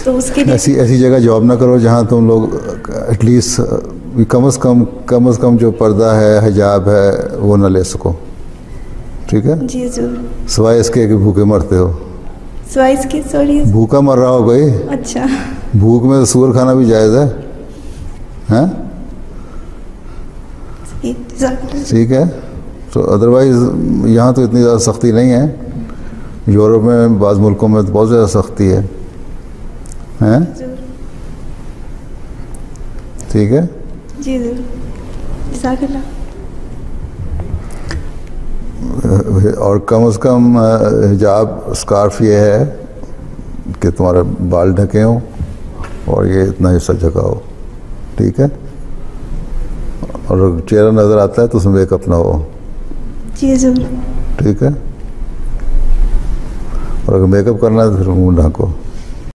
तो उसके लिए ऐसी जगह जॉब ना करो जहाँ तुम लोग एटलीस्ट कम से कम जो पर्दा है, हिजाब है, वो ना ले सको, ठीक है? जी जरूर। सिवाय इसके कि भूखे मरते हो। सिवाय इसके, सॉरी। भूखा मर रहा हो कोई? अच्छा। भूख में तो सूअर खाना भी जायज़ है, हैं? ठीक है। तो अदरवाइज़ यहाँ तो इतनी ज़्यादा सख्ती नहीं है। यूरोप में बाज़ मुल्कों में तो बहुत ज़्यादा सख्ती है, हैं? ठीक है जी जरूर। और कम से कम हिजाब, स्कार्फ ये है कि तुम्हारा बाल ढके हो और ये इतना हिस्सा ढका हो, ठीक है? और चेहरा नज़र आता है तो उसमें मेकअप ना हो, जी जरूर। ठीक है? और अगर मेकअप करना है तो फिर मुंह ढको।